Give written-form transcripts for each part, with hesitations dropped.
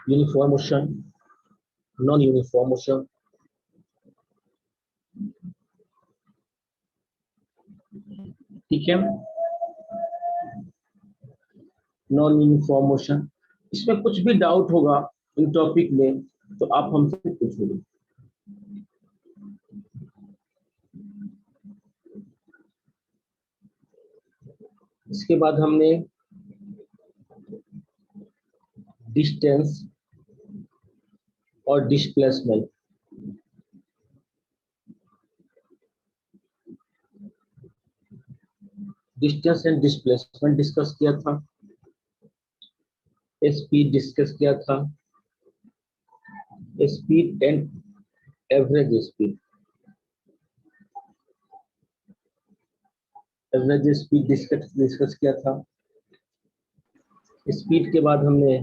Uniform motion, non uniform motion, ठीक है, non uniform motion. इसमें कुछ भी डाउट होगा इन टॉपिक में तो आप हमसे पूछोगे। इसके बाद हमने डिस्टेंस और displacement, distance and displacement discuss किया था, स्पीड डिस्कस किया था, speed and average speed, average speed discuss किया था। स्पीड के बाद हमने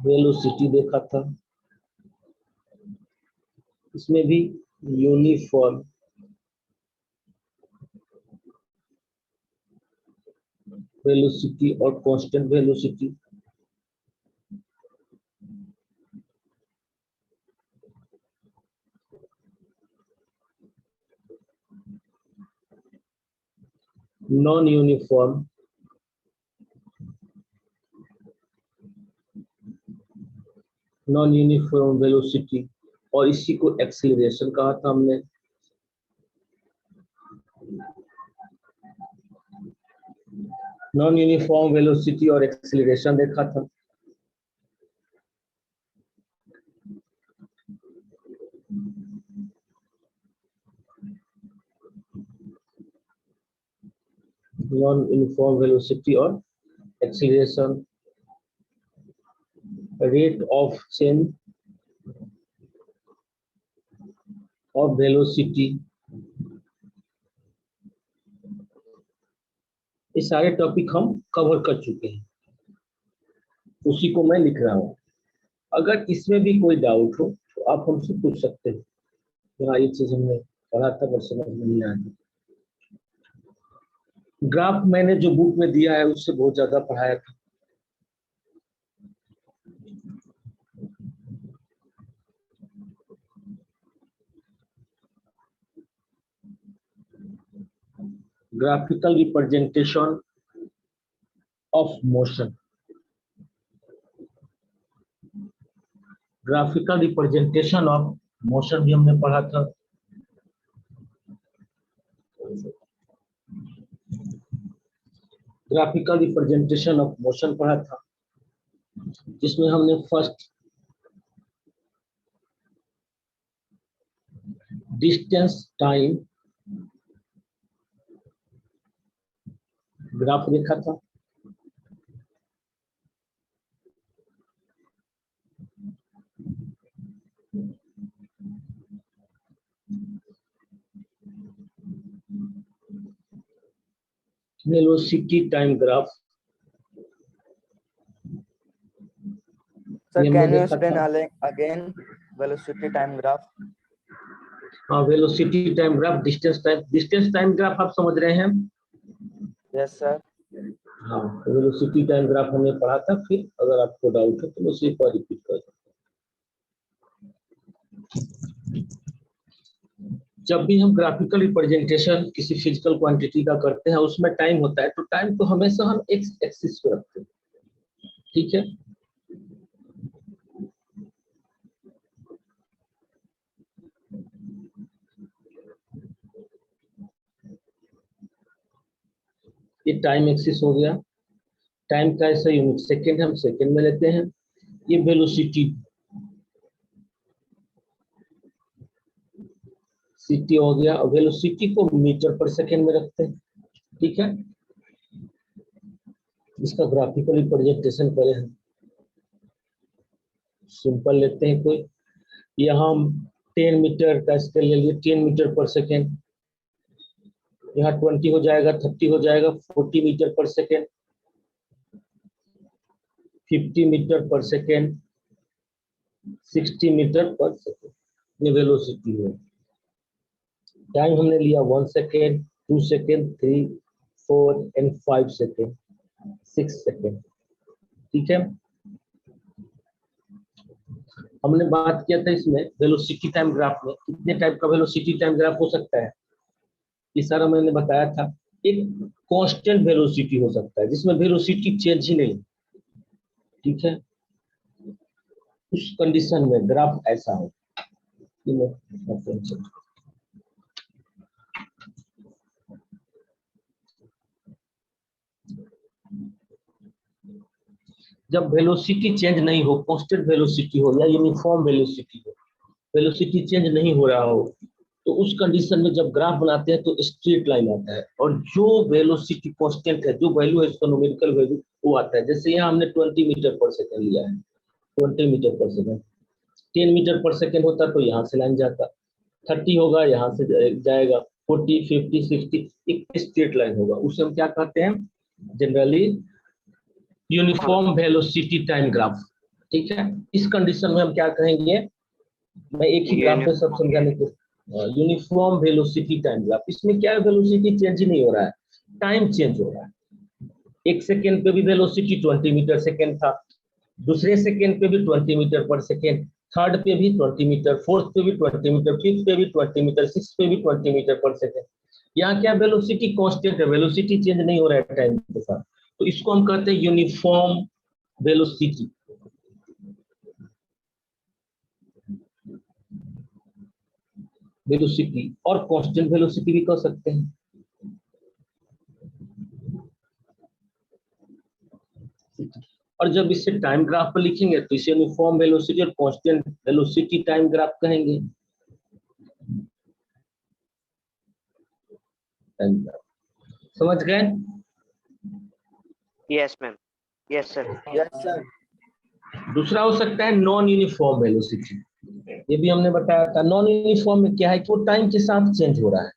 वेलोसिटी देखा था, इसमें भी यूनिफॉर्म वेलोसिटी और constant velocity, non uniform velocity, और इसी को एक्सीलरेशन कहा था हमने। नॉन यूनिफॉर्म वेलोसिटी और एक्सीलरेशन देखा था। नॉन यूनिफॉर्म वेलोसिटी और acceleration, rate of change of velocity, ये सारे टॉपिक हम कवर कर चुके हैं, उसी को मैं लिख रहा हूँ। अगर इसमें भी कोई डाउट हो तो आप हमसे पूछ सकते हैं। हाँ, ये चीज हमने पढ़ा था पर समझ में नहीं आया। ग्राफ मैंने जो बुक में दिया है उससे बहुत ज्यादा पढ़ाया था। Graphical representation of motion, graphical representation of motion भी हमने पढ़ा था। ग्राफिकल रिप्रेजेंटेशन ऑफ मोशन पढ़ा था, जिसमें हमने फर्स्ट डिस्टेंस टाइम ग्राफ देखा था। Velocity time graph, sir can you explain again velocity time graph? हाँ, velocity time graph, distance time graph आप समझ रहे हैं? Yes sir. हाँ, वेलोसिटी टाइम ग्राफ हमने पढ़ा था। फिर अगर आपको डाउट है तो मैं उसे एक बार रिपीट कर दूं। जब भी हम ग्राफिकल रिप्रेजेंटेशन किसी फिजिकल क्वांटिटी का करते हैं उसमें टाइम होता है, तो टाइम को हमेशा हम एक्स एक्सिस पे रखते हैं, ठीक है। ये टाइम एक्सिस हो गया। टाइम का ऐसा यूनिट सेकेंड, हम सेकेंड में लेते हैं। ये वेलोसिटी सिटी हो गया, और वेलोसिटी को मीटर पर सेकेंड में रखते हैं, ठीक है। इसका ग्राफिकल रिप्रेजेंटेशन करें हम, सिंपल लेते हैं कोई, यहाँ हम 10 मीटर का स्केल ले लिए, 10 मीटर पर सेकेंड। यहाँ 20 हो जाएगा, 30 हो जाएगा, 40 मीटर पर सेकेंड, 50 मीटर पर सेकेंड, 60 मीटर पर सेकेंड। ये वेलोसिटी है। टाइम हमने लिया 1 second, 2 second, 3, 4 and 5 second. 6 second. ठीक है, हमने बात किया था इसमें वेलोसिटी टाइम ग्राफ में कितने टाइप का वेलोसिटी टाइम ग्राफ हो सकता है। ये सारा मैंने बताया था। एक कांस्टेंट वेलोसिटी हो सकता है जिसमें वेलोसिटी चेंज ही नहीं। ठीक है, उस कंडीशन में ग्राफ ऐसा हो। जब वेलोसिटी चेंज नहीं हो, कांस्टेंट वेलोसिटी हो या यूनिफॉर्म वेलोसिटी हो, वेलोसिटी चेंज नहीं हो रहा हो, तो उस कंडीशन में जब ग्राफ बनाते हैं तो स्ट्रेट लाइन आता है और जो वेलोसिटी कांस्टेंट है, जो वैल्यू है इसका न्यूमेरिकल वैल्यू वो आता है। जैसे यहाँ हमने 20 मीटर पर सेकंड लिया है, 20 मीटर पर सेकंड। 10 मीटर पर सेकंड होता तो यहाँ से लाइन जाता, 30 होगा यहाँ से जाएगा, 40, 50, 60 एक स्ट्रेट लाइन होगा। उसे हम क्या कहते हैं generally uniform velocity time graph. ठीक है, इस कंडीशन में हम क्या कहेंगे, मैं एक ही ग्राफ में सब समझाने को, यूनिफॉर्म वेलोसिटी टाइम ग्राफ। इसमें क्या है, वेलोसिटी चेंज नहीं हो रहा है, टाइम चेंज हो रहा है। एक सेकेंड पे भी वेलोसिटी 20 मीटर सेकेंड था, दूसरे सेकेंड पे भी 20 मीटर पर सेकेंड, थर्ड पे भी 20 मीटर, फोर्थ पे भी 20 मीटर, फिफ्थ पे भी 20 मीटर, सिक्स पे भी 20 मीटर पर सेकेंड। यहाँ क्या वेलोसिटी कांस्टेंट है, वेलोसिटी चेंज नहीं हो रहा है टाइम के साथ, तो इसको हम कहते हैं यूनिफॉर्म वेलोसिटी। वेलोसिटी और कांस्टेंट वेलोसिटी भी कह सकते हैं। और जब इसे टाइम ग्राफ पर लिखेंगे तो इसे यूनिफॉर्म वेलोसिटी और कांस्टेंट वेलोसिटी टाइम ग्राफ कहेंगे। समझ गए? Yes ma'am, yes sir. Yes, sir. दूसरा हो सकता है नॉन यूनिफॉर्म वेलोसिटी। ये भी हमने बताया था। नॉन यूनिफॉर्म में क्या है कि वो टाइम के साथ चेंज हो रहा है।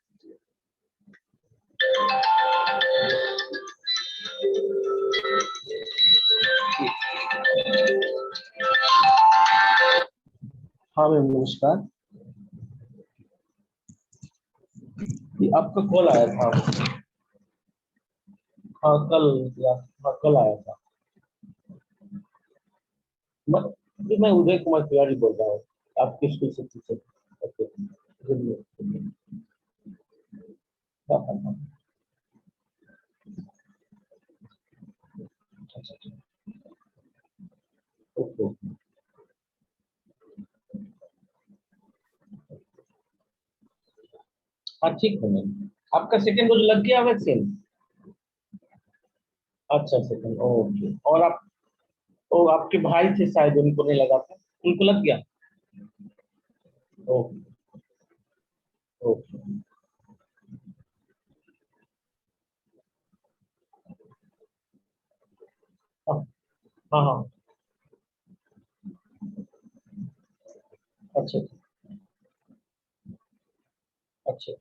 हाँ मैम नमस्कार, आपका कॉल आया था। हाँ कल आया था। मैं उदय कुमार तिवारी बोल रहा हूँ, आपके स्कूल से टीचर। ओके, हाँ ठीक है मैम। आपका सेकेंड डोज लग गया वैक्सीन? अच्छा सेकेंड, ओके। और आप, ओ आपके भाई थे शायद, उनको नहीं लगा था, उनको लग गया? Okay okay. हाँ हाँ हाँ, अच्छा अच्छा,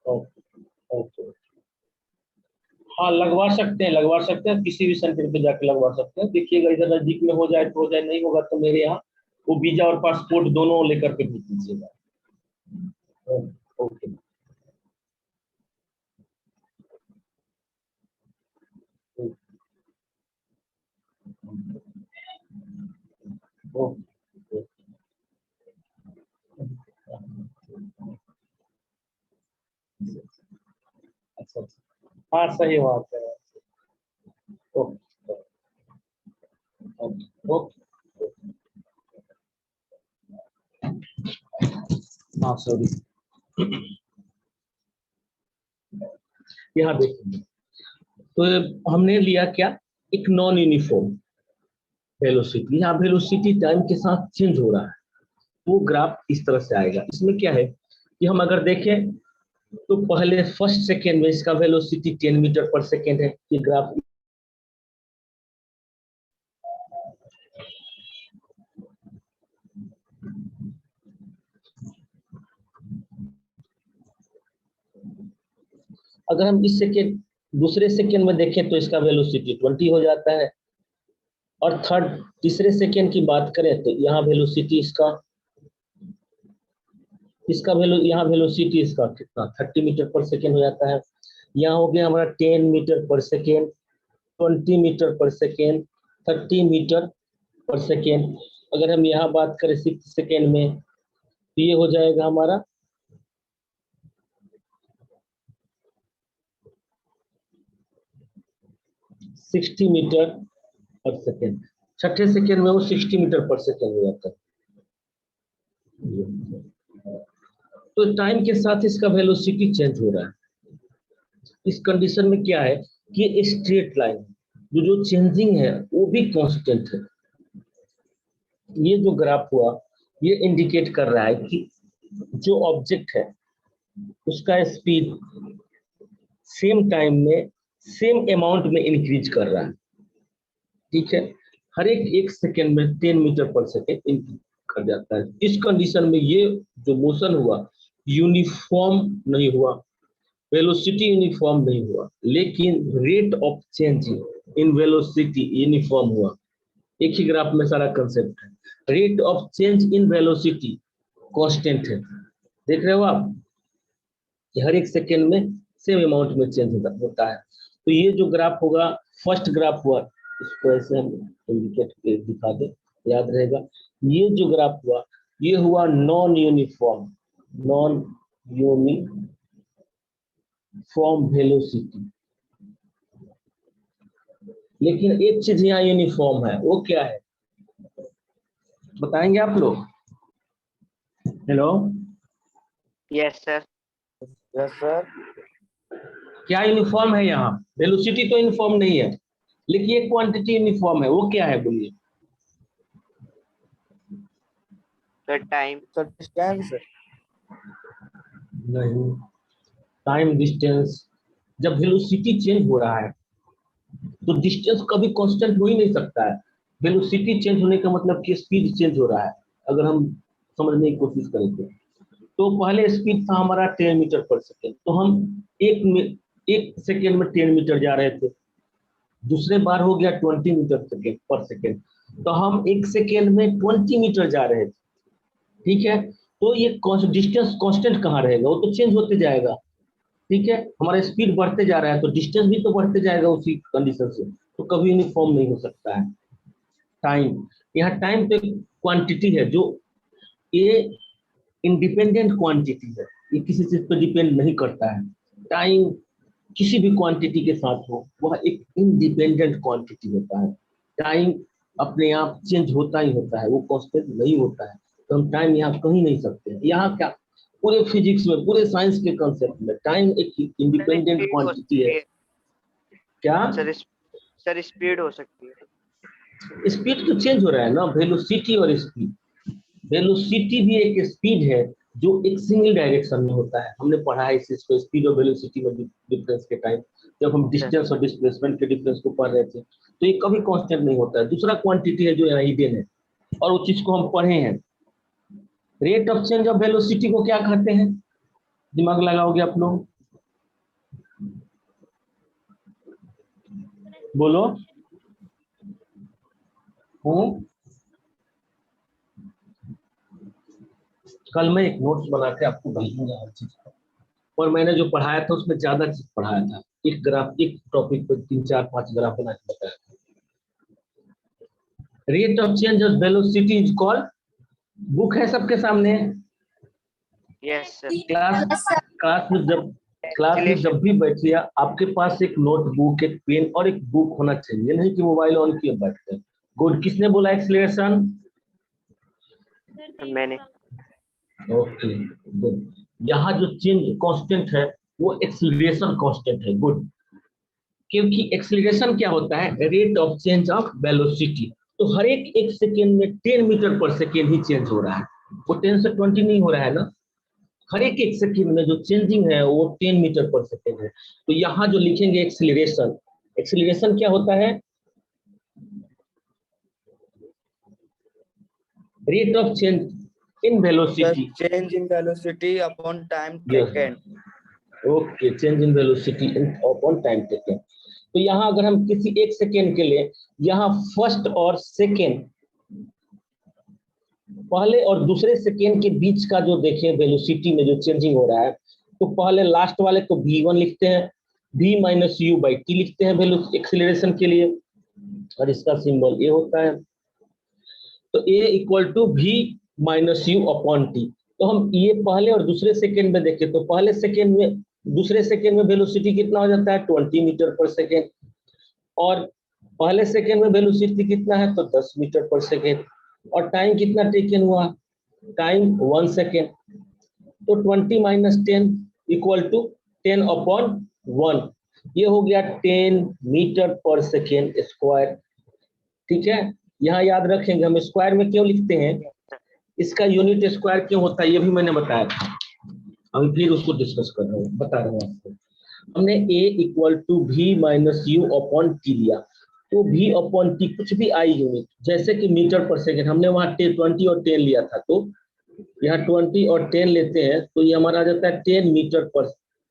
ओके ओके। हाँ लगवा सकते हैं, किसी भी सेंटर पे जाके लगवा सकते हैं। देखिएगा इधर नजदीक में हो जाए तो हो जाए, नहीं होगा तो मेरे यहाँ वो वीजा और पासपोर्ट दोनों लेकर के भेज दीजिएगा। Okay okay. अच्छा अच्छा, हाँ सही बात है। Okay okay okay. हाँ सॉरी, यहाँ देखिए, तो हमने लिया क्या, एक नॉन यूनिफॉर्म वेलोसिटी। यहाँ वेलोसिटी टाइम के साथ चेंज हो रहा है, वो ग्राफ इस तरह से आएगा। इसमें क्या है कि हम अगर देखें तो पहले फर्स्ट सेकेंड में इसका वेलोसिटी 10 मीटर पर सेकेंड है। ये ग्राफ अगर हम इस सेकेंड दूसरे सेकेंड में देखें तो इसका वेलोसिटी 20 हो जाता है। और थर्ड तीसरे सेकेंड की बात करें तो यहाँ वेलोसिटी इसका यहाँ वेलोसिटी इसका कितना 30 मीटर पर सेकेंड हो जाता है। यहाँ हो गया हमारा 10 मीटर पर सेकेंड, 20 मीटर पर सेकेंड, 30 मीटर पर सेकेंड। अगर हम यहाँ बात करें 6 सेकेंड में तो ये हो जाएगा हमारा 60 मीटर पर सेकेंड। छठे सेकेंड में वो 60 मीटर पर सेकेंड हो जाता है। तो टाइम के साथ इसका वेलोसिटी चेंज हो रहा है। इस कंडीशन में क्या है कि स्ट्रेट लाइन जो चेंजिंग है वो भी कांस्टेंट है। ये जो ग्राफ हुआ ये इंडिकेट कर रहा है कि जो ऑब्जेक्ट है उसका स्पीड सेम टाइम में सेम अमाउंट में इंक्रीज कर रहा है। ठीक है, हर एक सेकेंड में 10 मीटर पर सेकेंड इंक्रीज कर जाता है। इस कंडीशन में ये जो मोशन हुआ यूनिफॉर्म नहीं हुआ, वेलोसिटी यूनिफॉर्म नहीं हुआ, लेकिन rate of change in velocity uniform हुआ। एक ही ग्राफ में सारा कंसेप्ट है। Rate of change in velocity constant है। देख रहे हो आप कि हर एक सेकेंड में सेम अमाउंट में चेंज होता है। तो ये जो ग्राफ होगा फर्स्ट ग्राफ हुआ, इसको ऐसे हम इंडिकेट करके दिखा दे, याद रहेगा। ये जो ग्राफ हुआ ये हुआ नॉन यूनिफॉर्म वेलोसिटी। लेकिन एक चीज यहाँ यूनिफॉर्म है, वो क्या है बताएंगे आप लोग? Hello, Yes, sir. Yes, sir. क्या यूनिफॉर्म है यहाँ? वेलोसिटी तो यूनिफॉर्म नहीं है, लेकिन ये क्वांटिटी यूनिफॉर्म है। वो क्या है बोलिए? The time. So distance. नहीं, टाइम डिस्टेंस। जब वेलोसिटी चेंज हो रहा है तो डिस्टेंस कभी कांस्टेंट हो ही नहीं सकता है। वेलोसिटी चेंज होने का मतलब कि स्पीड चेंज हो रहा है। अगर हम समझने की कोशिश करें तो पहले स्पीड था हमारा 10 मीटर पर सेकेंड, तो हम एक सेकेंड में 10 मीटर जा रहे थे। दूसरे बार हो गया 20 मीटर पर सेकेंड, तो हम एक सेकेंड में 20 मीटर जा रहे थे। ठीक है, तो ये डिस्टेंस कांस्टेंट कहाँ रहेगा? वो तो चेंज होते जाएगा। ठीक है, हमारा स्पीड बढ़ते जा रहा है तो डिस्टेंस भी तो बढ़ते जाएगा उसी कंडीशन से, तो कभी यूनिफॉर्म नहीं हो सकता है। टाइम, यहाँ टाइम तो एक क्वांटिटी है जो ये इंडिपेंडेंट क्वांटिटी है, ये किसी चीज पर डिपेंड नहीं करता है। टाइम किसी भी क्वांटिटी के साथ हो वह एक इंडिपेंडेंट क्वांटिटी होता है। टाइम अपने आप चेंज होता ही होता है, वो कांस्टेंट नहीं होता है। तो हम टाइम यहाँ कहीं नहीं सकते। यहाँ क्या पूरे फिजिक्स में, पूरे साइंस के कंसेप्ट में टाइम एक इंडिपेंडेंट Speed हो क्वांटिटी है। सकती है। क्या? सर स्पीड हो सकती है। स्पीड तो चेंज हो रहा है ना, वेलोसिटी और स्पीड। वेलोसिटी भी एक स्पीड है जो एक सिंगल डायरेक्शन में होता है। हमने पढ़ा है इस चीज को, स्पीड और वेलोसिटी में डिफरेंस के टाइम, जब हम डिस्टेंस और डिस्प्लेसमेंट के डिफरेंस को पढ़ रहे थे। तो ये कभी कांस्टेंट नहीं होता है। दूसरा क्वांटिटी है जो यहाँ हिडन है और उस चीज को हम पढ़े हैं। Rate of change of velocity को क्या कहते हैं? दिमाग लगाओगे आप लोग? बोलो। कल मैं एक नोट्स बना के आपको भेजूंगा हर चीज का, और मैंने जो पढ़ाया था उसमें ज्यादा चीज पढ़ाया था। एक ग्राफ, एक टॉपिक पर 3 4 5 ग्राफ बना के बताया था। Rate of change of velocity is called, book है सबके सामने? Yes, sir. क्लास में जब भी बैठिए आपके पास एक नोटबुक, एक पेन और एक बुक होना चाहिए, नहीं कि मोबाइल ऑन किए बैठते हैं। गुड। किसने बोला एक्सीलरेशन? मैंने। Okay good. यहाँ जो चेंज कांस्टेंट है वो एक्सीलरेशन कांस्टेंट है। गुड। क्योंकि एक्सीलरेशन क्या होता है? Rate of change of velocity. तो हर एक सेकेंड में 10 मीटर पर सेकेंड ही चेंज हो रहा है, वो 10 से 20 नहीं हो रहा है ना। हर एक सेकेंड में जो चेंजिंग है वो 10 मीटर पर सेकेंड है। तो यहाँ जो लिखेंगे एक्सीलरेशन, एक्सीलरेशन क्या होता है? Rate of change in velocity. Change in velocity upon time Yes. taken. Okay, change in velocity upon time taken. तो यहाँ अगर हम किसी एक सेकेंड के लिए यहाँ फर्स्ट और सेकेंड, पहले और दूसरे सेकेंड के बीच का जो देखें वेलोसिटी में जो चेंजिंग हो रहा है, तो पहले लास्ट वाले को v1 लिखते हैं, v minus you by T लिखते हैं वैल्यू एक्सीलरेशन के लिए, और इसका सिंबल ए होता है। तो A equal to we minus you upon T. तो हम ये पहले और दूसरे सेकेंड में देखें तो पहले सेकेंड में, दूसरे सेकेंड में वेलोसिटी कितना हो जाता है 20 मीटर पर सेकेंड, और पहले सेकेंड में वेलोसिटी कितना है तो 10 मीटर पर सेकेंड, और टाइम कितना टेकन हुआ, टाइम 1 सेकेंड। तो 20 माइनस 10 इक्वल टू 10 अपॉन 1, ये हो गया 10 मीटर पर सेकेंड स्क्वायर। ठीक है, यहाँ याद रखेंगे हम स्क्वायर में क्यों लिखते हैं, इसका यूनिट स्क्वायर क्यों होता है ये भी मैंने बताया था, अभी फिर उसको डिस्कस कर रहा हूँ, बता रहा हूँ आपको। हमने a equal to we minus you upon t लिया, तो v अपॉन टी कुछ भी आई यूनिट, जैसे कि मीटर पर सेकेंड, हमने वहाँ 20 और 10 लिया था, तो यहाँ 20 और 10 लेते हैं तो ये हमारा आ जाता है 10 मीटर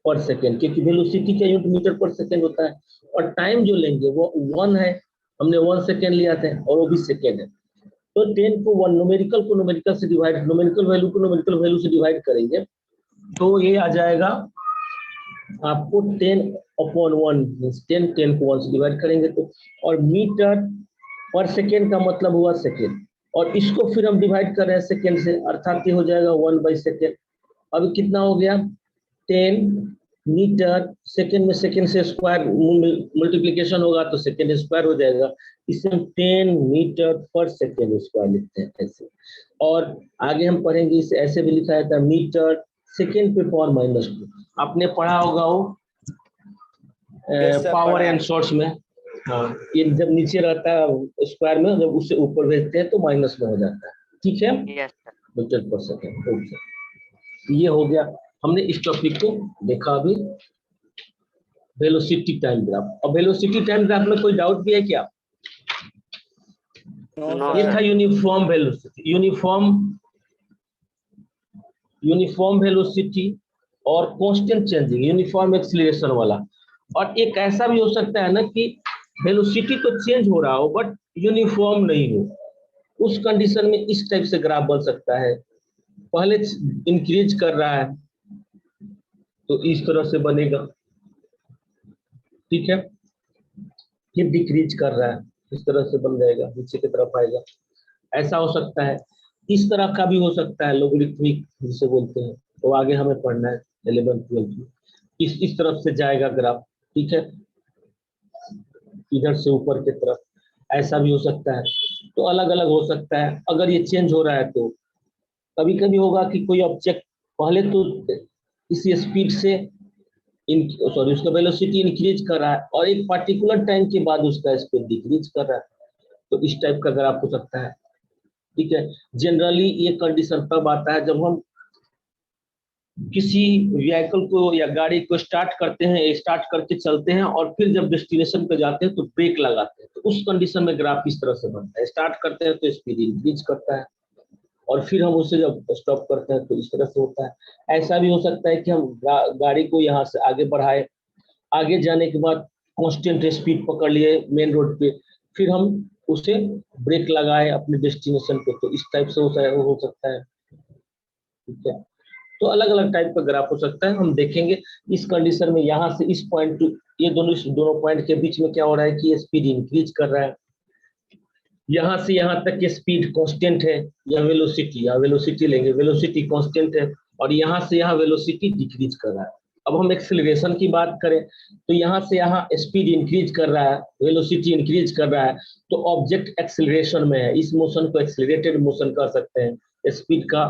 पर सेकेंड, क्योंकि वेलोसिटी का यूनिट मीटर पर सेकेंड होता है, और टाइम जो लेंगे वो 1 है, हमने 1 सेकेंड लिया था और वो भी सेकेंड है। तो 10 को 1 न्यूमेरिकल को न्यूमेरिकल से डिवाइड, न्यूमेरिकल वैल्यू को न्यूमेरिकल वैल्यू से डिवाइड करेंगे तो ये आ जाएगा आपको 10 अपॉन 1, 10 को 1 से डिवाइड करेंगे तो, और मीटर पर सेकेंड का मतलब हुआ सेकेंड, और इसको फिर हम डिवाइड कर रहे हैं सेकेंड से, अर्थात ये हो जाएगा 1 बाई सेकेंड। अभी कितना हो गया 10 मीटर सेकेंड में, सेकेंड से स्क्वायर मल्टीप्लिकेशन होगा तो सेकेंड स्क्वायर हो जाएगा, इसे हम 10 मीटर पर सेकेंड स्क्वायर लिखते हैं ऐसे। और आगे हम पढ़ेंगे इसे ऐसे भी लिखा जाता है मीटर सेकेंड पे पावर माइनस 2, आपने पढ़ा होगा वो पावर एंड शॉर्ट्स में। हाँ, ये जब नीचे रहता है स्क्वायर में, जब उससे ऊपर भेजते हैं तो माइनस में हो जाता है। ठीक है, यस सर। मीटर पर सेकेंड। ओके, ये हो गया, हमने इस टॉपिक को देखा अभी, वेलोसिटी टाइम ग्राफ। अब वेलोसिटी टाइम ग्राफ में कोई डाउट भी है क्या? नो ये सर। था यूनिफॉर्म वेलोसिटी, यूनिफॉर्म वेलोसिटी और कांस्टेंट चेंजिंग, यूनिफॉर्म एक्सीलरेशन वाला। और एक ऐसा भी हो सकता है ना कि वेलोसिटी तो चेंज हो रहा हो बट यूनिफॉर्म नहीं हो, उस कंडीशन में इस टाइप से ग्राफ बन सकता है, पहले इंक्रीज कर रहा है तो इस तरह से बनेगा, ठीक है, फिर डिक्रीज कर रहा है इस तरह से बन जाएगा, नीचे की तरफ आएगा, ऐसा हो सकता है। इस तरह का भी हो सकता है लोगरिथमिक जिसे बोलते हैं, तो आगे हमें पढ़ना है 11th 12th में, इस तरफ से जाएगा ग्राफ, ठीक है, इधर से ऊपर की तरफ, ऐसा भी हो सकता है। तो अलग अलग हो सकता है। अगर ये चेंज हो रहा है तो कभी कभी होगा कि कोई ऑब्जेक्ट पहले तो इसी स्पीड से उसका वेलोसिटी इंक्रीज कर रहा है और एक पर्टिकुलर टाइम के बाद उसका स्पीड डिक्रीज कर रहा है, तो इस टाइप का ग्राफ हो सकता है। ठीक है, जनरली ये कंडीशन तब आता है जब हम किसी व्हीकल को या गाड़ी को स्टार्ट करते हैं, स्टार्ट करके चलते हैं और फिर जब डेस्टिनेशन पे जाते हैं तो ब्रेक लगाते हैं, तो उस कंडीशन में ग्राफ इस तरह से बनता है। स्टार्ट करते हैं तो स्पीड इंक्रीज करता है और फिर हम उसे जब स्टॉप करते हैं तो इस तरह से होता है। ऐसा भी हो सकता है कि हम गाड़ी को यहाँ से आगे बढ़ाए, आगे जाने के बाद कांस्टेंट स्पीड पकड़ लिए मेन रोड पे, फिर हम उसे ब्रेक लगाए अपने डेस्टिनेशन पे, तो इस टाइप से हो सकता है। ठीक है, तो अलग अलग टाइप का ग्राफ हो सकता है, हम देखेंगे इस कंडीशन में। यहाँ से इस पॉइंट टू ये दोनों पॉइंट के बीच में क्या हो रहा है कि ये स्पीड इंक्रीज कर रहा है, यहाँ से यहाँ तक की स्पीड कांस्टेंट है, या वेलोसिटी लेंगे, वेलोसिटी कांस्टेंट है, और यहाँ से यहाँ वेलोसिटी डिक्रीज कर रहा है। अब हम एक्सेलरेशन की बात करें तो यहाँ से यहाँ स्पीड इंक्रीज कर रहा है, वेलोसिटी इंक्रीज कर रहा है, तो ऑब्जेक्ट एक्सेलरेशन में है, इस मोशन को एक्सेलरेटेड मोशन कह सकते हैं। स्पीड का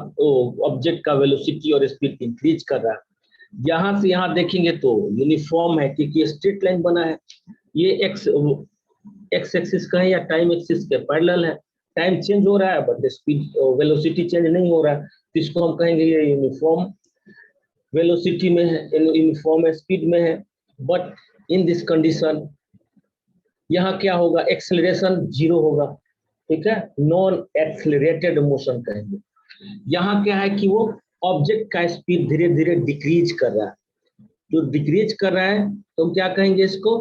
ऑब्जेक्ट का वेलोसिटी और स्पीड इंक्रीज कर रहा है। यहाँ से यहाँ देखेंगे तो यूनिफॉर्म है क्योंकि स्ट्रेट लाइन बना है, ये एक्स एक्सिस का है या टाइम एक्सिस के पैरेलल है, टाइम चेंज हो रहा है बट स्पीड वेलोसिटी चेंज नहीं हो रहा है, तो इसको हम कहेंगे ये यूनिफॉर्म वेलोसिटी में है, यूनिफॉर्म स्पीड में है। बट इन दिस कंडीशन यहाँ क्या होगा, एक्सेलरेशन 0 होगा, ठीक है, नॉन एक्सेलरेटेड मोशन कहेंगे। यहाँ क्या है कि वो ऑब्जेक्ट का स्पीड धीरे धीरे डिक्रीज कर रहा है, जो डिक्रीज कर रहा है तो हम क्या कहेंगे इसको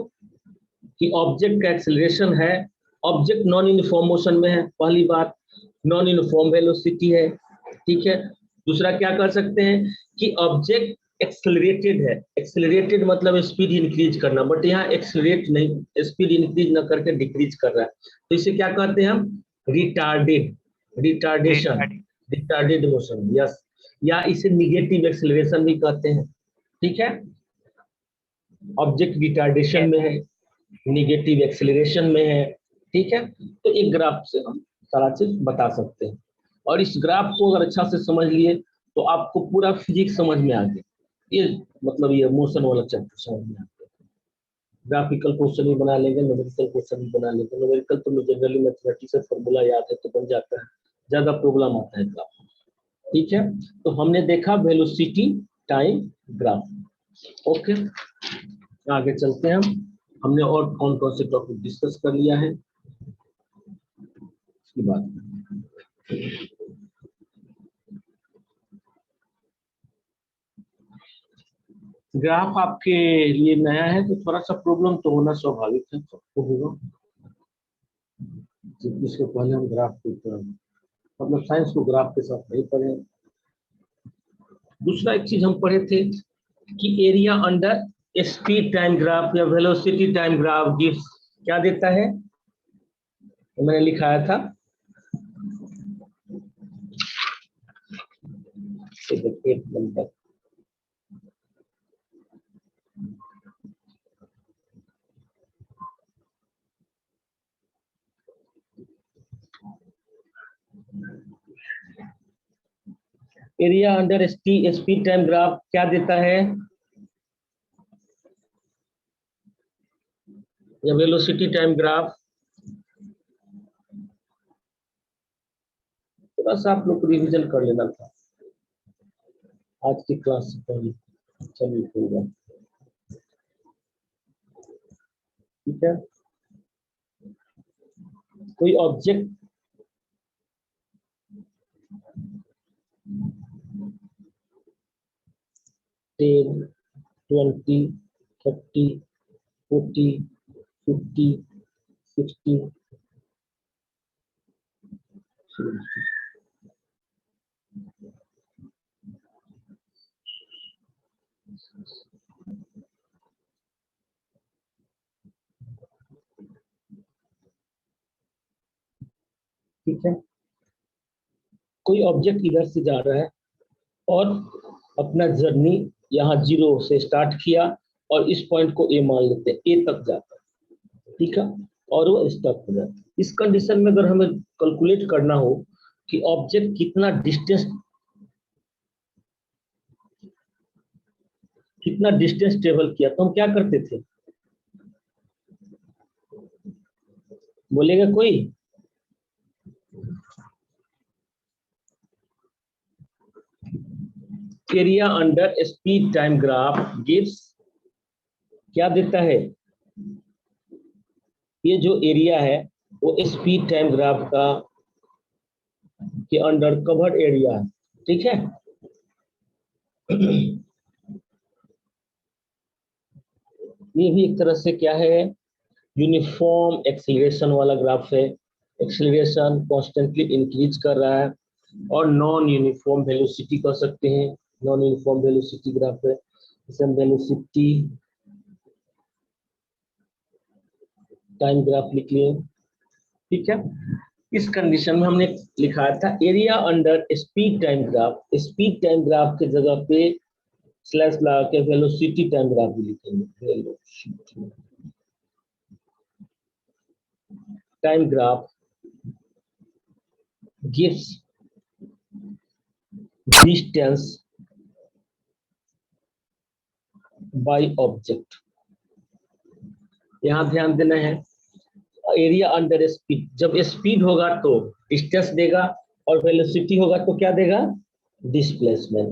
कि ऑब्जेक्ट का एक्सेलरेशन है, ऑब्जेक्ट नॉन यूनिफॉर्म मोशन में है, पहली बात नॉन यूनिफॉर्म वेलोसिटी है, ठीक है। दूसरा क्या कर सकते हैं कि ऑब्जेक्ट एक्सेलरेटेड है, एक्सेलरेटेड मतलब स्पीड इंक्रीज करना, बट यहाँ एक्सेलरेट नहीं, स्पीड इंक्रीज ना करके डिक्रीज कर रहा है, तो इसे क्या कहते हैं हम? Retarded, retardation, retarded motion, yes, या इसे निगेटिव एक्सेलरेशन भी कहते हैं। ठीक है, ऑब्जेक्ट रिटार्डेशन में है, निगेटिव एक्सेलरेशन में है। ठीक है, तो एक ग्राफ से हम सारा चीज बता सकते हैं, और इस ग्राफ को अगर अच्छा से समझ लिए तो आपको पूरा फिजिक्स समझ में आ गया, ये मतलब ये मोशन वाला चैप्टर समझ में आ गया। ग्राफिकल क्वेश्चन भी बना लेंगे, न्यूमेरिकल क्वेश्चन भी बना लेंगे। न्यूमेरिकल तो जनरली मैथमेटिक्स से फॉर्मूला याद है तो बन जाता है, ज्यादा प्रॉब्लम आता है ग्राफ। ठीक है, तो हमने देखा वेलोसिटी टाइम ग्राफ। ओके, आगे चलते हैं हम। हमने और कौन कौन से टॉपिक डिस्कस कर लिया है इसकी बात। ग्राफ आपके लिए नया है तो थोड़ा सा प्रॉब्लम तो होना स्वाभाविक है, सबको होगा, इसके पहले हम ग्राफ को मतलब साइंस को ग्राफ के साथ नहीं पढ़े। दूसरा एक चीज हम पढ़े थे कि area under speed time graph या वेलोसिटी टाइम ग्राफ गिव्स क्या देता है, तो मैंने लिखाया था एक number, area under speed time graph क्या देता है, या वेलोसिटी टाइम ग्राफ। थोड़ा सा आप लोग को रिविजन कर लेना था आज की क्लास से पहले, चलिए होगा। ठीक है, कोई ऑब्जेक्ट टेन 20 30 40 50 60 ठीक है, कोई ऑब्जेक्ट इधर से जा रहा है और अपना जर्नी यहाँ 0 से स्टार्ट किया और इस पॉइंट को ए मान लेते हैं, ए तक जाता है। ठीक है, और वो स्टॉप हो जाता है। इस कंडीशन में अगर हमें कैलकुलेट करना हो कि ऑब्जेक्ट कितना डिस्टेंस ट्रेवल किया, तो हम क्या करते थे, बोलेगा कोई? Area under speed time graph gives क्या देता है, ये जो एरिया है वो स्पीड टाइम ग्राफ का के अंडर कवर्ड एरिया है। ठीक है, ये भी एक तरह से क्या है, यूनिफॉर्म एक्सीलरेशन वाला ग्राफ है। एक्सीलरेशन कॉन्स्टेंटली इंक्रीज कर रहा है, और नॉन यूनिफॉर्म वेलोसिटी कह सकते हैं, नॉन यूनिफॉर्म वेलोसिटी ग्राफ है। इसे हम वेलोसिटी टाइम ग्राफ लिख लिए। ठीक है, इस कंडीशन में हमने लिखा था area under speed time graph, speed time graph के जगह पे स्लैश लगा के वेलोसिटी टाइम ग्राफ भी लिखेंगे। Velocity time graph gives distance by object. यहां ध्यान देना है, एरिया अंडर स्पीड, जब स्पीड होगा तो डिस्टेंस देगा, और वेलोसिटी होगा तो क्या देगा, डिस्प्लेसमेंट।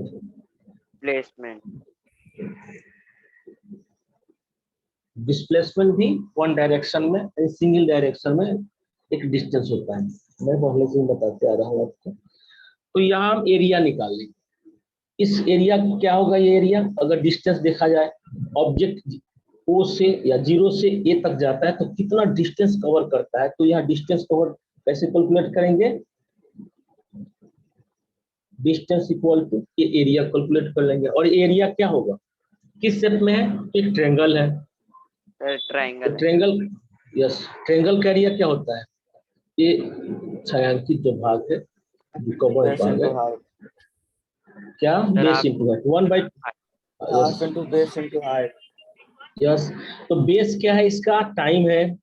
डिस्प्लेसमेंट भी वन डायरेक्शन में, सिंगल डायरेक्शन में एक डिस्टेंस होता है, मैं पहले से ही बताते आ रहा हूँ आपको। तो यहाँ हम एरिया निकाल लेंगे। इस एरिया क्या होगा, ये एरिया अगर डिस्टेंस देखा जाए, ऑब्जेक्ट ओ से या 0 से ए तक जाता है तो कितना डिस्टेंस कवर करता है, तो यहाँ डिस्टेंस कवर कैसे कैलकुलेट करेंगे, डिस्टेंस इक्वल टू ये एरिया कैलकुलेट कर लेंगे, और एरिया क्या होगा, किस शेप में है, एक ट्रायंगल है, ट्रायंगल है। ट्रायंगल, यस, ट्रायंगल का एरिया क्या होता है, ये छायांकित जो भाग है, जो कवर base भाग into है, height, क्या, सर बेस आप into height, 1/, half into base into height, yes, तो बेस क्या है इसका, टाइम है,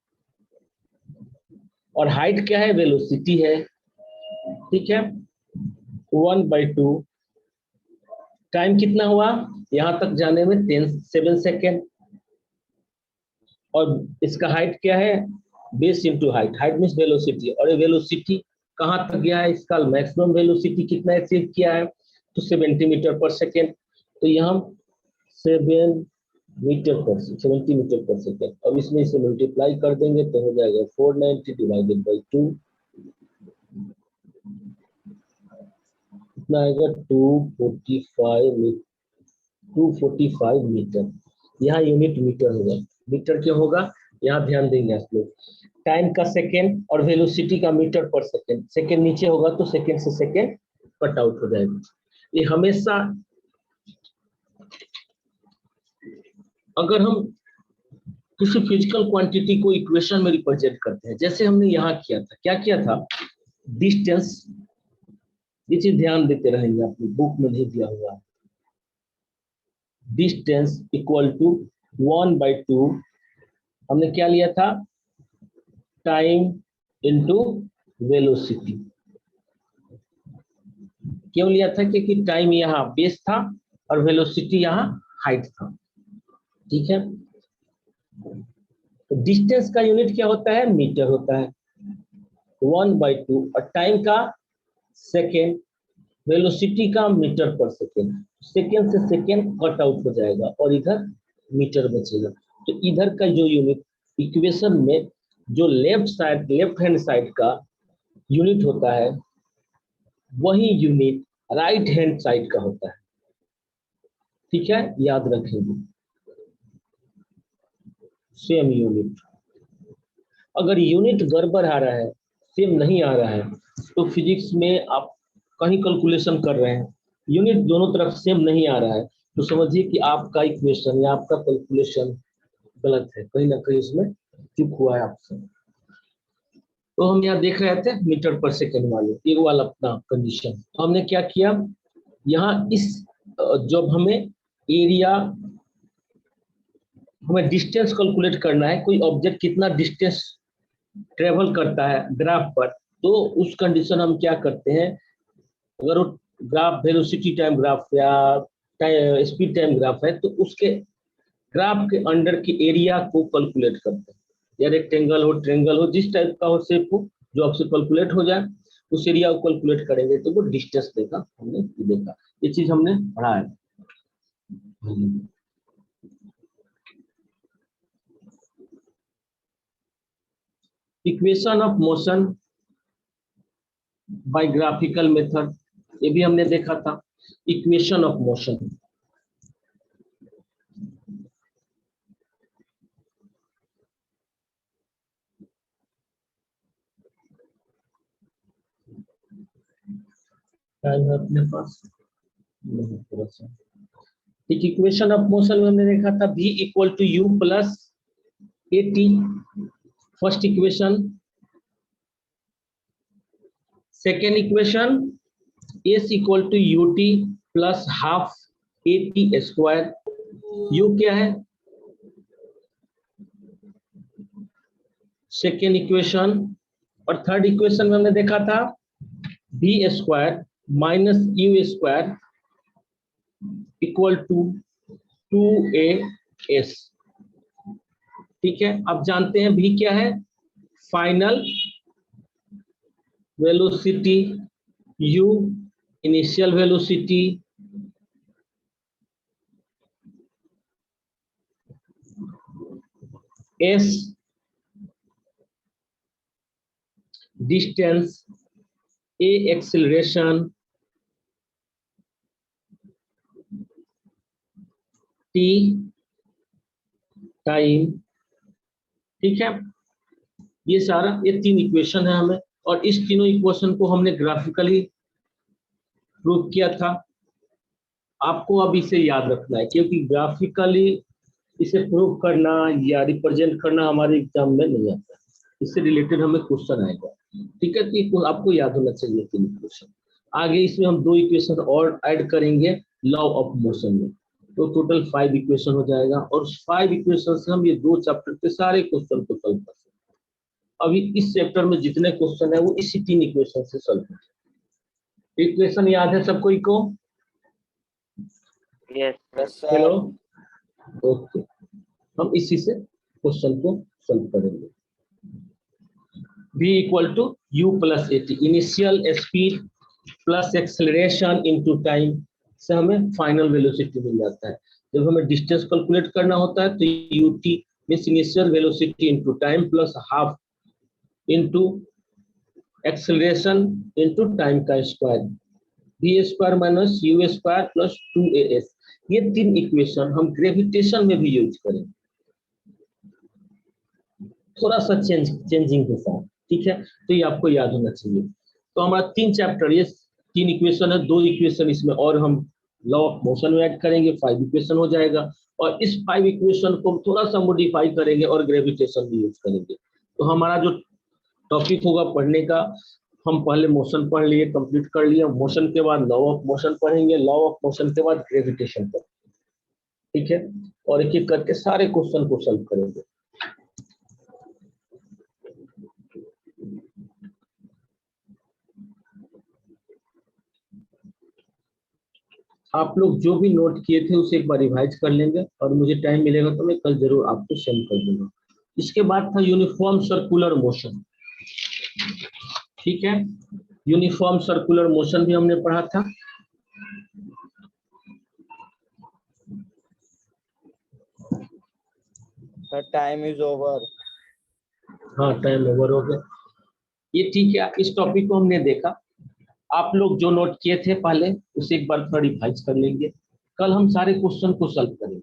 और हाइट क्या है, वेलोसिटी है, ठीक है, 1/2, टाइम कितना हुआ यहां तक जाने में 7 सेकेंड, और इसका हाइट क्या है, base into height, height means velocity, और ये वेलोसिटी कहाँ तक गया है, इसका मैक्सिमम वेलोसिटी कितना अचीव किया है, तो 70 मीटर पर सेकेंड, तो यहाँ 70 मीटर पर सेकेंड, अब इसमें इसे मल्टीप्लाई कर देंगे तो हो जाएगा 490 डिवाइडेड बाई 2, कितना आएगा 245 मीटर, यहाँ यूनिट मीटर होगा, मीटर क्यों होगा, यहाँ ध्यान देंगे आप लोग, टाइम का सेकेंड और वेलोसिटी का मीटर पर सेकेंड, सेकेंड नीचे होगा तो सेकेंड से सेकेंड कट आउट हो जाएगा। ये हमेशा अगर हम किसी फिजिकल क्वांटिटी को इक्वेशन में रिप्रेजेंट करते हैं, जैसे हमने यहाँ किया था, क्या किया था, डिस्टेंस, ये चीज ध्यान देते रहेंगे, आपकी बुक में नहीं दिया हुआ, डिस्टेंस इक्वल टू 1/2, हमने क्या लिया था, टाइम इनटू वेलोसिटी, क्यों लिया था, क्योंकि टाइम यहाँ बेस था और वेलोसिटी यहाँ हाइट था, ठीक है, तो डिस्टेंस का यूनिट क्या होता है, मीटर होता है, 1/2, और टाइम का सेकेंड, वेलोसिटी का मीटर पर सेकेंड, सेकेंड से सेकेंड कट आउट हो जाएगा और इधर मीटर बचेगा, तो इधर का जो यूनिट इक्वेशन में जो लेफ्ट हैंड साइड का यूनिट होता है, वही यूनिट राइट हैंड साइड का होता है, ठीक है, याद रखेंगे, सेम यूनिट, अगर यूनिट गड़बड़ आ रहा है, सेम नहीं आ रहा है, तो फिजिक्स में आप कहीं कैलकुलेशन कर रहे हैं, यूनिट दोनों तरफ सेम नहीं आ रहा है, तो समझिए कि आपका इक्वेशन या आपका कैलकुलेशन गलत है, कहीं ना कहीं इसमें चूक हुआ है आपसे। तो हम यहाँ देख रहे थे मीटर पर सेकेंड वाले, ये वाला अपना कंडीशन, तो हमने क्या किया, यहाँ इस जब हमें एरिया, हमें डिस्टेंस कैलकुलेट करना है, कोई ऑब्जेक्ट कितना डिस्टेंस ट्रेवल करता है ग्राफ पर, तो उस कंडीशन हम क्या करते हैं, अगर वो ग्राफ वेलोसिटी टाइम ग्राफ या स्पीड टाइम ग्राफ है, तो उसके ग्राफ के अंडर के एरिया को कैलकुलेट करते हैं, या रेक्टेंगल हो, ट्रायंगल हो, जिस टाइप का हो शेप हो, जो आपसे कैलकुलेट हो जाए उस एरिया को कैलकुलेट करेंगे तो वो डिस्टेंस देगा, हमने देखा, ये चीज हमने पढ़ा है। Equation of motion by graphical method, ये भी हमने देखा था, इक्वेशन ऑफ मोशन, टाइम है अपने पास नहीं, थोड़ा सा, एक इक्वेशन ऑफ मोशन में हमने देखा था v equal to u plus a t, first equation, second equation s equal to u t plus half a t square, u क्या है, सेकेंड इक्वेशन, और थर्ड इक्वेशन में हमने देखा था v square minus u square equal to 2as, ठीक है, अब जानते हैं भी क्या है, final velocity, u initial velocity, s distance, a acceleration, t time, ठीक है, ये सारा, ये तीन इक्वेशन है हमें, और इस तीनों इक्वेशन को हमने ग्राफिकली प्रूव किया था। आपको अब इसे याद रखना है, क्योंकि ग्राफिकली इसे प्रूव करना या रिप्रेजेंट करना हमारे एग्जाम में नहीं आता, इससे रिलेटेड हमें क्वेश्चन आएगा। ठीक है, तो ये आपको याद होना चाहिए 3 इक्वेशन। आगे इसमें हम 2 इक्वेशन और ऐड करेंगे लॉ ऑफ मोशन में, तो टोटल 5 इक्वेशन हो जाएगा, और 5 इक्वेशन से हम ये 2 चैप्टर के सारे क्वेश्चन को सॉल्व कर सकते हैं। अभी इस चैप्टर में जितने क्वेश्चन है वो इसी 3 इक्वेशन से सॉल्व होंगे। इक्वेशन याद है सबको को? Yes Yes, sir. Hello, okay, हम इसी से क्वेश्चन को सॉल्व करेंगे। v equal to u plus a t, initial speed plus acceleration into time से हमें फाइनल वेलोसिटी मिल जाता है। जब हमें डिस्टेंस कैलकुलेट करना होता है तो ut means initial velocity into time plus half into acceleration into time का square, v square minus u square plus 2as। ये 3 इक्वेशन हम ग्रेविटेशन में भी यूज करेंगे, थोड़ा सा चेंजिंग के साथ। ठीक है, तो ये आपको याद होना चाहिए। तो हमारा 3 चैप्टर, ये 3 इक्वेशन है, 2 इक्वेशन इसमें और हम लॉ ऑफ मोशन में ऐड करेंगे, 5 इक्वेशन हो जाएगा। और इस 5 इक्वेशन को थोड़ा सा मॉडिफाई करेंगे और ग्रेविटेशन भी यूज करेंगे। तो हमारा जो टॉपिक होगा पढ़ने का, हम पहले मोशन पढ़ लिए, कंप्लीट कर लिया, मोशन के बाद लॉ ऑफ मोशन पढ़ेंगे, लॉ ऑफ मोशन के बाद ग्रेविटेशन पढ़ेंगे। ठीक है, और एक एक करके सारे क्वेश्चन को सॉल्व करेंगे। आप लोग जो भी नोट किए थे उसे एक बार रिवाइज कर लेंगे, और मुझे टाइम मिलेगा तो मैं कल जरूर आपको सेंड कर दूंगा। इसके बाद था यूनिफॉर्म सर्कुलर मोशन। ठीक है, यूनिफॉर्म सर्कुलर मोशन भी हमने पढ़ा था। Sir, time is over. हाँ, टाइम ओवर हो गया, ये ठीक है। इस टॉपिक को हमने देखा, आप लोग जो नोट किए थे पहले उसे एक बार थोड़ा रिवाइज कर लेंगे। कल हम सारे क्वेश्चन को सॉल्व करेंगे।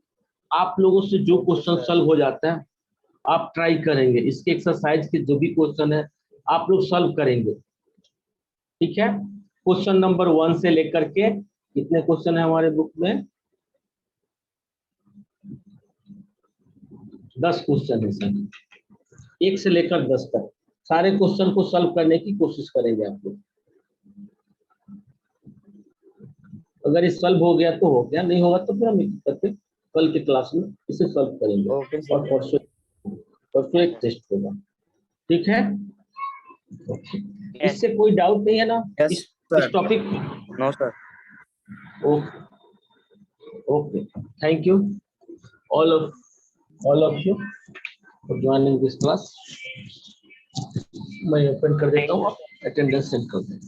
आप लोगों से जो क्वेश्चन सॉल्व हो जाता है आप ट्राई करेंगे, इसके एक्सरसाइज के जो भी क्वेश्चन है आप लोग सॉल्व करेंगे। ठीक है, क्वेश्चन नंबर 1 से लेकर के कितने क्वेश्चन है हमारे बुक में? 10 क्वेश्चन है सर, 1 से लेकर 10 तक सारे क्वेश्चन को सॉल्व करने की कोशिश करेंगे आप लोग। अगर ये सॉल्व हो गया तो हो गया, नहीं होगा तो फिर हम एक करके कल के क्लास में इसे सॉल्व करेंगे। Okay, sir. और परसों एक टेस्ट होगा। ठीक है, इससे कोई डाउट नहीं है ना? Yes, इस sir. Topic? No, sir. Okay okay, thank you all of you for joining this class। मैं ओपन कर देता हूँ, अटेंडेंस सेंड कर दें।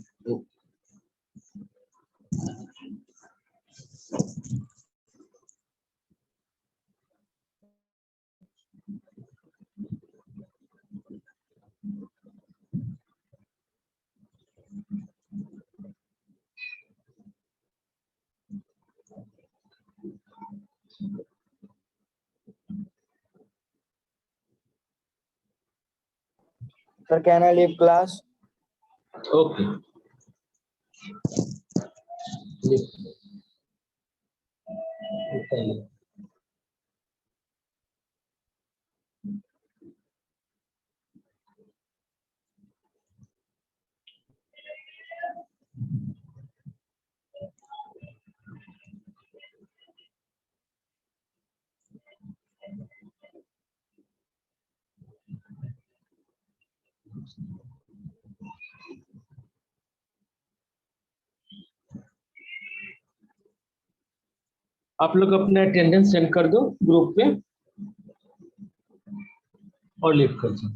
Sir, can I leave class? Okay, आप लोग अपना अटेंडेंस सेंड कर दो ग्रुप पे और लीव कर दो।